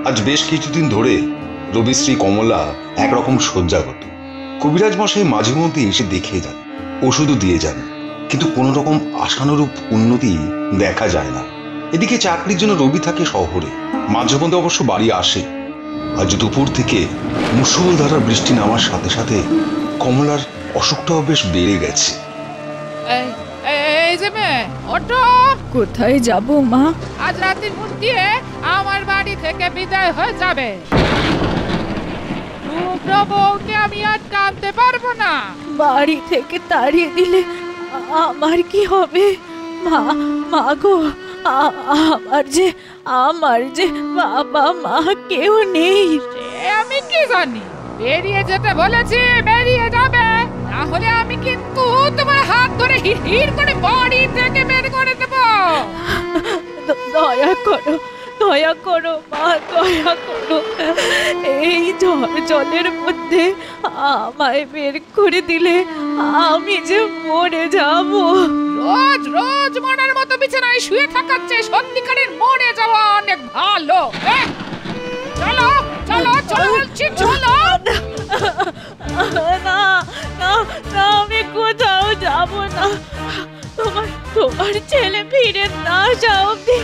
আজ বেশ কিছুদিন ধরে রবিশ্রী কমলা একরকম শয্যাগত। কবিরাজ মশাই মাঝে মধ্যে এসে দেখে যান, ওষুধও দিয়ে যান, কিন্তু কোনো রকম আশানুরূপ উন্নতি দেখা যায় না। এদিকে চাকরির জন্য রবি থাকে শহরে, মাঝে মধ্যে অবশ্য বাড়ি আসে। আজ দুপুর থেকে মুষলধারার বৃষ্টি নামার সাথে সাথে কমলার অসুখটাও বেশ বেড়ে গেছে। কোথায় যাব মা? আজ রাতের মধ্যে আমার বাড়ি থেকে বিদায় হয়ে যাবে। বউকে আমি আর টানতে পারবো না। বাড়ি থেকে তাড়িয়ে দিলে আমার কি হবে? মা গো, আমার যে বাবা মা কেউ নেই। আমি কি জানি? বেরিয়ে যেতে বলেছি, বেরিয়ে যাবে, তাহলে আমি কিন্তু তোমার হাত ধরে হিড় করে বাড়ি থেকে বের করে দেব। দয়া করো মা, দয়া করো। এই জলের মধ্যে আমায় বের করে দিলে আমি যে মরে যাব। রোজ রোজ মরার মতো বিছানায় শুয়ে থাকার চেয়ে সত্যিকারের মরে যাওয়া অনেক ভালো। চলো চলো চলো চলো। না না না, আমি কোথাও যাব না। তোমার ছেলে ফিরে না আসা অবধি।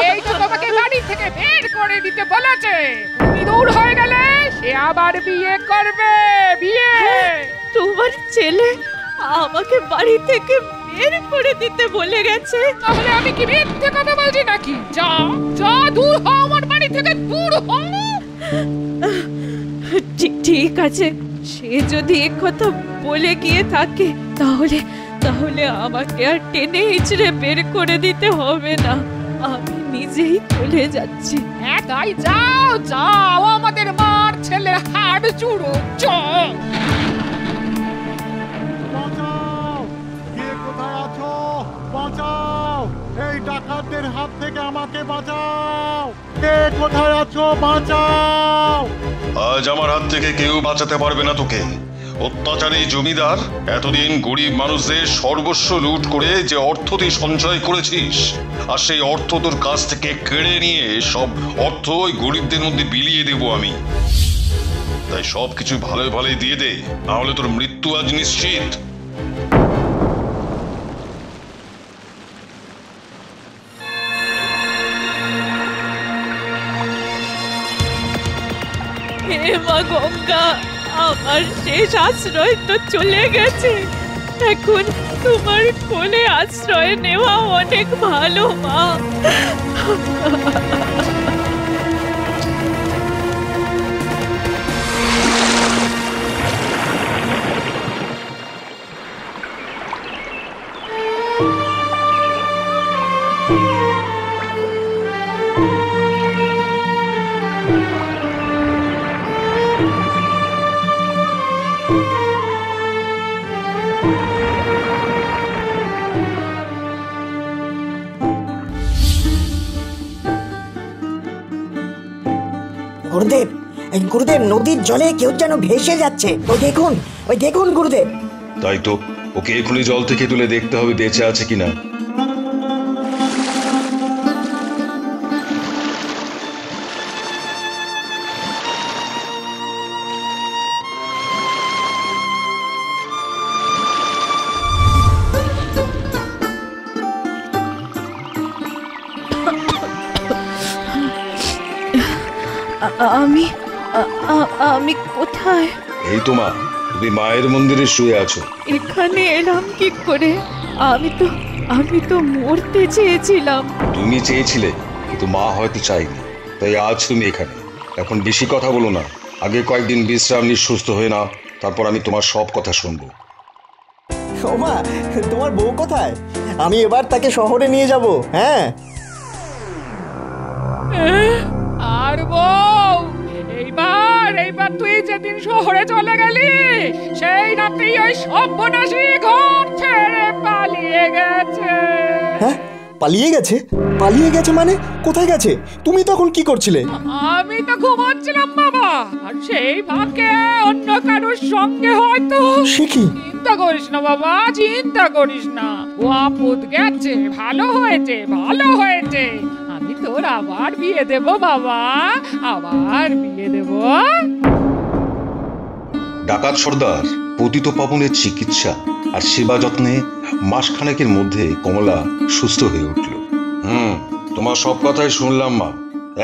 এই তো তোমাকে বাড়ি থেকে বের করে দিতে বলেছে। তুমি দূর হয়ে গেলে সে আবার বিয়ে করবে। বিয়ে? তোমার ছেলে আমাকে বাড়ি থেকে বের করে দিতে বলে গেছে? তাহলে আমি কি মিথ্যে কথা বলছি নাকি? যা যা, দূর হও আমার বাড়ি থেকে, দূর হও। ঠিক আছে, সে যদি এ কথা বলে গিয়ে থাকে তাহলে আমাকে আর টেনে হিচড়ে বের করে দিতে হবে না। আমি নিজেই চলে যাচ্ছি। হ্যাঁ তাই যাও যাও, আমাদের মার ছেলের হাড় চুড়ো। চল। কোথায় আছো? বাঁচাও! এই ডাকাতদের হাত থেকে আমাকে বাঁচাও! কে কোথায় আছো? বাঁচাও! আজ আমার হাত থেকে কেউ বাঁচাতে পারবে না তোকে। অত্যাচারী জমিদার এতদিন গরিব মানুষদের সর্বস্ব লুট করে যে অর্থ তুই সঞ্চয় করেছিস, আর সেই অর্থ তোর কাছ থেকে কেড়ে নিয়ে সব অর্থ ওই গরিবদের মধ্যে বিলিয়ে দেব আমি। তাই সবকিছু ভালো ভালোই দিয়ে দে, না হলে তোর মৃত্যু আজ নিশ্চিত। হে মা গঙ্গা, আমার শেষ আশ্রয় তো চলে গেছে। এখন তোমার কোলে আশ্রয় নেওয়া অনেক ভালো মা। গুরুদেব, গুরুদেব, নদীর জলে কেউ যেন ভেসে যাচ্ছে। ওই দেখুন গুরুদেব। তাই তো, ওকে এখনই জল থেকে তুলে দেখতে হবে বেঁচে আছে কিনা। আমি কোথায়? এই তো মা, তুমি মায়ের মন্দিরে শুয়ে আছো। এখানে এলাম কি করে? আমি তো মরতে চেয়েছিলাম। তুমি চেয়েছিলে, কিন্তু মা হয়তো চাইনি, তাই আজ তুমি এখানে। এখন বেশি কথা বলো না, আগে কয়েকদিন বিশ্রাম নিয়ে সুস্থ হয়ে নাও, তারপর আমি তোমার সব কথা শুনবো। ও মা, তোমার বউ কোথায়? আমি এবার তাকে শহরে নিয়ে যাব। হ্যাঁ। আর বউ, এইবার তুই যেদিন শহরে চলে গেলি, সেই রাতেই ওই সর্বনাশী ঘর ছেড়ে পালিয়ে গেছে। হ্যাঁ, পালিয়ে গেছে মানে? কোথায় গেছে? তুমি তখন কি করছিলে? আমি তো ঘুমাচ্ছিলাম বাবা, আর সেই ফাঁকে অন্য কারোর সঙ্গে হয়তো। সে কি? চিন্তা করিস না বাবা, চিন্তা করিস না। ও আপদ গেছে, ভালো হয়েছে। আমি তোর আবার বিয়ে দেব বাবা, আবার বিয়ে দেব। ডাকাত সর্দার পতিত পাবনের চিকিৎসা আর সেবা যত্নে মাসখানেকের মধ্যে কমলা সুস্থ হয়ে উঠল। তোমার সব কথাই শুনলাম মা,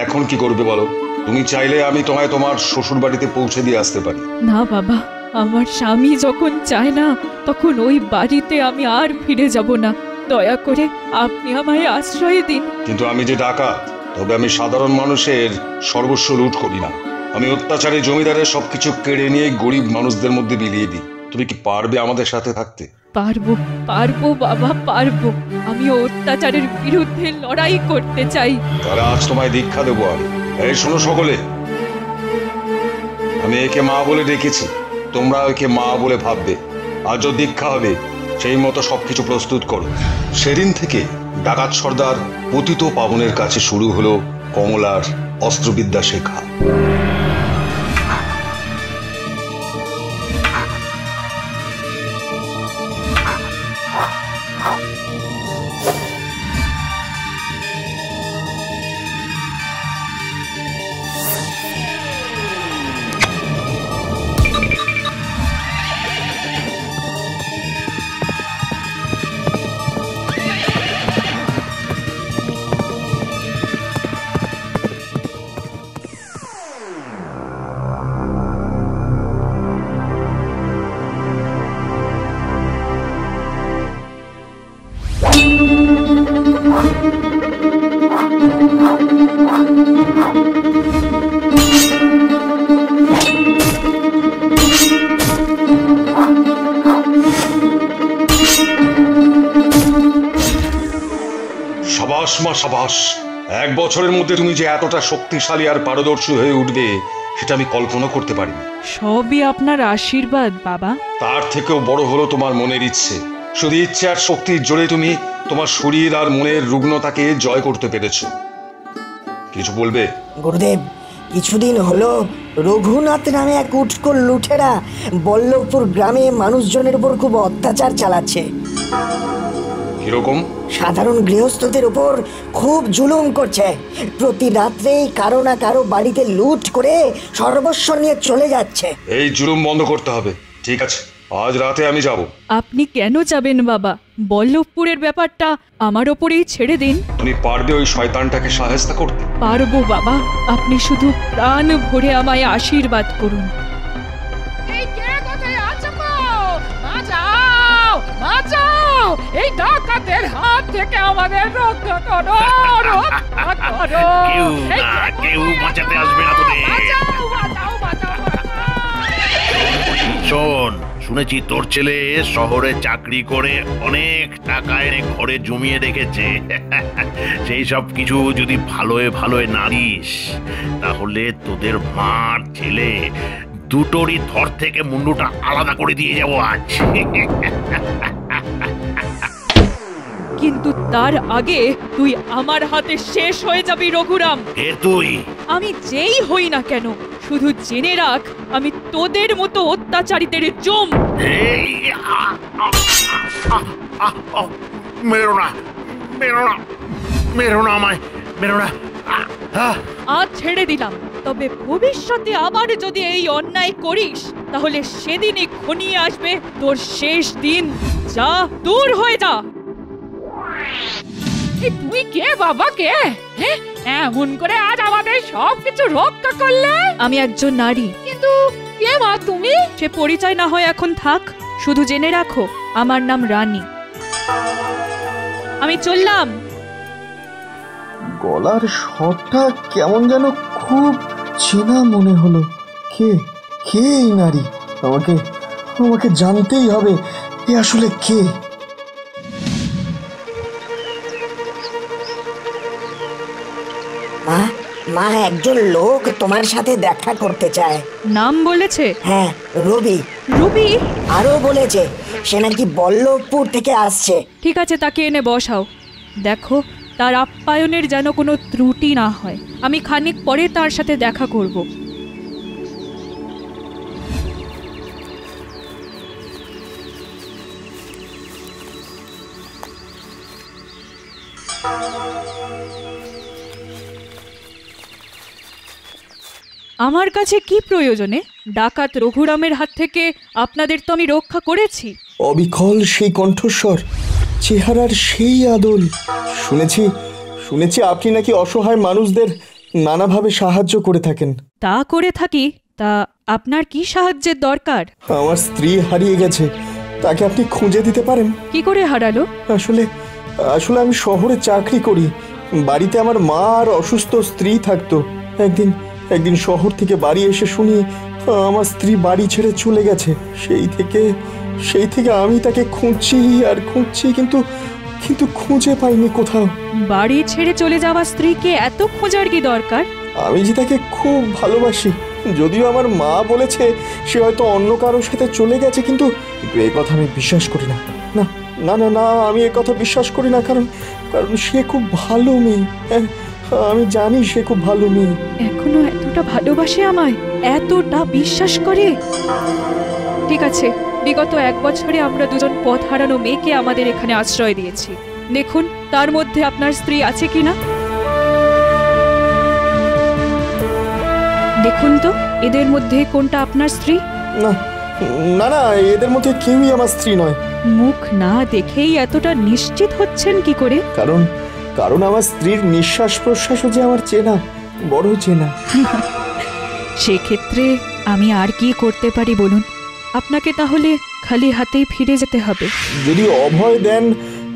এখন কি করবে বলো? তুমি চাইলে আমি তোমায় তোমার শ্বশুর বাড়িতে পৌঁছে দিয়ে আসতে পারি। না বাবা, আমার স্বামী যখন চায় না তখন ওই বাড়িতে আমি আর ফিরে যাব না। দয়া করে আপনি আমায় আশ্রয় দিন। কিন্তু আমি যে ডাকাত, তবে আমি সাধারণ মানুষের সর্বস্ব লুট করি না। আমি অত্যাচারী জমিদারের সবকিছু কেড়ে নিয়ে গরিব মানুষদের মধ্যে বিলিয়ে দিই। তুমি কি পারবে আমাদের সাথে থাকতে? পারবো পারবো বাবা, পারবো। আমি অত্যাচারের বিরুদ্ধে লড়াই করতে চাই। তাহলে আজ তোমায় দীক্ষা দেবো আমি। এই শোনো সকলে, আমি একে মা বলে ডেকেছি, তোমরা একে মা বলে ভাববে। আজও দীক্ষা হবে, সেই মতো সবকিছু প্রস্তুত করো। সেদিন থেকে ডাকাত সর্দার পতিত পাবনের কাছে শুরু হলো কমলার অস্ত্রবিদ্যা শেখা। সাবাস মা, সাবাস। 1 বছরের মধ্যে তুমি যে এতটা শক্তিশালী আর পারদর্শী হয়ে উঠবে সেটা আমি কল্পনা করতে পারিনি। সবই আপনার আশীর্বাদ বাবা। তার থেকেও বড় হলো তোমার মনের ইচ্ছে। শুধু ইচ্ছে আর শক্তির জোরে তুমি তোমার শরীর আর মনের রুগ্নতাকে জয় করতে পেরেছো। কিছু বলবে? গুরুদেব, কিছুদিন হলো রঘুনাথ নামে এক উটকো লুঠেরা বল্লভপুর গ্রামে মানুষজনের উপর খুব অত্যাচার চালাচ্ছে। কিরকম? সাধারণ গৃহস্থদের উপর খুব জুলুম করছে। প্রতি রাত্রেই কারো না কারো বাড়িতে লুট করে সর্বস্ব নিয়ে চলে যাচ্ছে। এই জুলুম বন্ধ করতে হবে। ঠিক আছে, আজ রাতে আমি যাব। আপনি কেন যাবেন বাবা? বল্লভপুরের ব্যাপারটা আমার ওপরেই ছেড়ে দিন। তুমি পারবে ওই শয়তানটাকে সাহায্য করতে? পারবো বাবা, আপনি শুধু প্রাণ ভরে আমায় আশীর্বাদ করুন। এই কে কোথায় আছো গো? বাঁচাও, বাঁচাও! এই ডাকাতের হাত থেকে আমাদের রক্ষা করো, রক্ষা করো। কেউ বাঁচাতে আসবে না তোদের। বাঁচাও, বাঁচাও, বাঁচাও, শোন, শুনেছি তোর ছেলে শহরে চাকরি করে অনেক টাকা এনে ঘরে জমিয়ে রেখেছে। সেই সব কিছু যদি ভালোয় ভালোয় না দিস, তাহলে তোদের মার ছেলে দুটোরই ধর থেকে মুন্ডুটা আলাদা করে দিয়ে যাবো আজ। কিন্তু তার আগে তুই আমার হাতে শেষ হয়ে যাবি রঘুরাম। এ তুই? আমি যেই হই না কেন, শুধু জেনে রাখ আমি তোদের মতো অত্যাচারীদের জম। মেরো না, মেরো না, মেরো না আমায়, মেরো না। আজ ছেড়ে দিলাম, তবে ভবিষ্যতে আবার যদি এই অন্যায় করিস তাহলে সেদিনই ঘনিয়ে আসবে তোর শেষ দিন। যা, দূর হয়ে যা। এই তুই কে বাবা, কে? এমন করে আজ আমাদের সবকিছু রক্ষা করলে? আমি একজন নারী। কিন্তু কে মা তুমি? সে পরিচয় না হয় এখন থাক, শুধু জেনে রাখো আমার নাম রানী। আমি চললাম। গলার স্বরটা কেমন যেন খুব চেনা মনে হলো। কে কে এই নারী? আমাকে আমাকে জানতেই হবে এ আসলে কে। মা, মা, একজন লোক তোমার সাথে দেখা করতে চায়। নাম বলেছে? হ্যাঁ, রবি। রবি? আরো বলেছে সে নাকি বল্লভপুর থেকে আসছে। ঠিক আছে, তাকে এনে বসাও। দেখো তার আপ্যায়নের যেন কোনো ত্রুটি না হয়। আমি খানিক পরে তার সাথে দেখা করব। আমার কাছে কি প্রয়োজনে? ডাকাত রঘুরামের হাত থেকে আপনাদের তো আমি রক্ষা করেছি। অবিকল সেই কণ্ঠস্বর, চেহারার সেই আদল। শুনেছি শুনেছি আপনি নাকি অসহায় মানুষদের নানাভাবে সাহায্য করে থাকেন। তা করে থাকি, তা আপনার কি সাহায্যের দরকার? আমার স্ত্রী হারিয়ে গেছে, তাকে আপনি খুঁজে দিতে পারেন? কি করে হারালো? আসলে আসলে আমি শহরে চাকরি করি, বাড়িতে আমার মা আর অসুস্থ স্ত্রী থাকতো। একদিন শহর থেকে বাড়ি এসে শুনি আমার স্ত্রী বাড়ি ছেড়ে চলে গেছে। সেই থেকে আমি তাকে খুঁজছি, কিন্তু খুঁজে পাইনি কোথাও। বাড়ি ছেড়ে চলে যাওয়া স্ত্রীকে এত খোঁজার কি দরকার? আমি যে তাকে খুব ভালোবাসি, যদিও আমার মা বলেছে সে হয়তো অন্য কারোর সাথে চলে গেছে, কিন্তু এ কথা আমি বিশ্বাস করি না। না না না না, আমি এ কথা বিশ্বাস করি না, কারণ সে খুব ভালো মেয়ে। আমি জানি সে খুব ভালো মেয়ে। এখনো এতটা ভালোবাসে আমায়, এতটা বিশ্বাস করে? ঠিক আছে, বিগত 1 বছরে আমরা দুজন পথ হারানো মেয়েকে আমাদের এখানে আশ্রয় দিয়েছি। দেখুন তার মধ্যে আপনার স্ত্রী আছে কিনা। দেখুন তো এদের মধ্যে কোনটা আপনার স্ত্রী? না না না, এদের মধ্যে কেউই আমার স্ত্রী নয়। মুখ না দেখেই এতটা নিশ্চিত হচ্ছেন কি করে? কারণ আমার স্ত্রীর নিঃশ্বাস প্রশ্বাসও যে আমার চেনা, বড় চেনা। সেক্ষেত্রে আমি আর কি করতে পারি বলুন? আপনাকে তাহলে খালি হাতেই ফিরে যেতে হবে। যদি অভয় দেন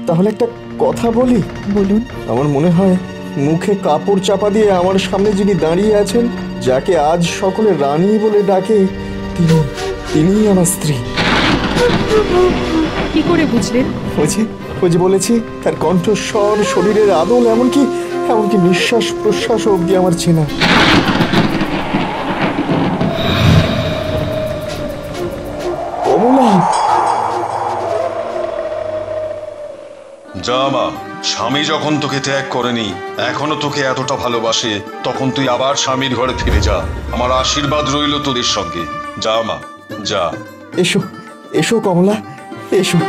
তাহলে একটা কথা বলি। বলুন। আমার মনে হয় মুখে কাপড় চাপা দিয়ে আমার সামনে যিনি দাঁড়িয়ে আছেন, যাকে আজ সকলে রানী বলে ডাকে, তিনিই আমার স্ত্রী। কি করে বুঝলেন? ওই যে বলেছি, তার কণ্ঠস্বর, শরীরের আদল, এমনকি নিঃশ্বাস প্রশ্বাস অবধি আমার চেনা। কমলা! যা মা, স্বামী যখন তোকে ত্যাগ করেনি, এখনো তোকে এতটা ভালোবাসে, তখন তুই আবার স্বামীর ঘরে ফিরে যা। আমার আশীর্বাদ রইল তোদের সঙ্গে। যা মা, যা। এসো কমলা, এসো।